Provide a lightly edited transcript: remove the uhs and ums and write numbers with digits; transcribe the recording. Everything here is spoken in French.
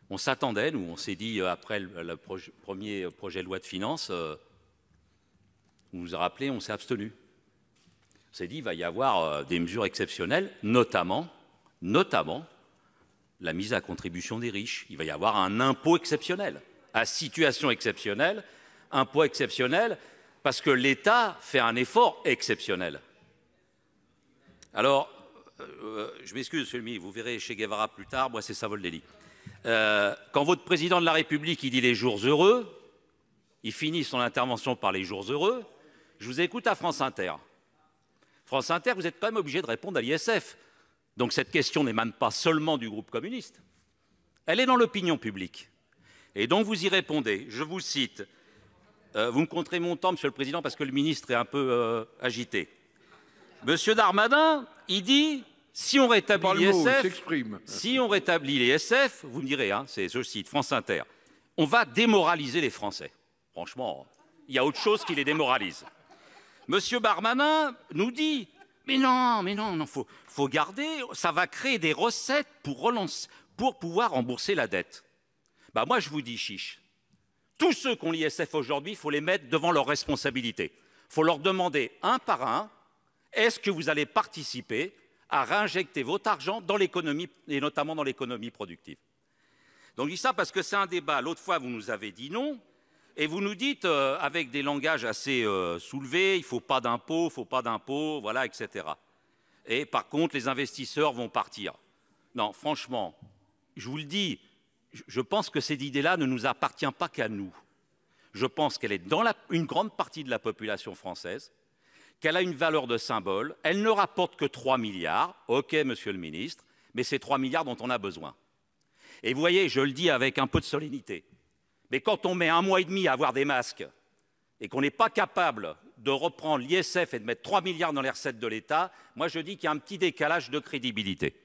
On s'attendait, nous, on s'est dit, après le premier projet de loi de finances, on nous a rappelé, on s'est abstenu. On s'est dit, il va y avoir des mesures exceptionnelles, notamment la mise à contribution des riches. Il va y avoir un impôt exceptionnel, à situation exceptionnelle, impôt exceptionnel, parce que l'État fait un effort exceptionnel. Alors, je m'excuse, monsieur le ministre, vous verrez chez Guevara plus tard, moi c'est Savoldelli. Quand votre président de la République il dit les jours heureux, il finit son intervention par les jours heureux, je vous écoute à France Inter. France Inter, vous êtes quand même obligé de répondre à l'ISF. Donc cette question n'émane pas seulement du groupe communiste, elle est dans l'opinion publique. Et donc vous y répondez, je vous cite, vous me compterez mon temps, monsieur le président, parce que le ministre est un peu agité. Monsieur Darmanin, il dit, si on rétablit l'ISF, vous me direz, hein, je cite France Inter, on va démoraliser les Français. Franchement, il y a autre chose qui les démoralise. Monsieur Darmanin nous dit, mais non, faut garder, ça va créer des recettes pour pouvoir rembourser la dette. Bah moi je vous dis chiche, tous ceux qui ont l'ISF aujourd'hui, il faut les mettre devant leurs responsabilités. Il faut leur demander un par un, est-ce que vous allez participer à réinjecter votre argent dans l'économie, et notamment dans l'économie productive. Donc je dis ça parce que c'est un débat. L'autre fois, vous nous avez dit non, et vous nous dites, avec des langages assez soulevés, il ne faut pas d'impôts, voilà, etc. Et par contre, les investisseurs vont partir. Non, franchement, je vous le dis, je pense que cette idée-là ne nous appartient pas qu'à nous. Je pense qu'elle est dans une grande partie de la population française, qu'elle a une valeur de symbole. Elle ne rapporte que 3 milliards, ok, monsieur le ministre, mais c'est 3 milliards dont on a besoin. Et vous voyez, je le dis avec un peu de solennité, mais quand on met 1 mois et demi à avoir des masques et qu'on n'est pas capable de reprendre l'ISF et de mettre 3 milliards dans les recettes de l'État, moi je dis qu'il y a un petit décalage de crédibilité.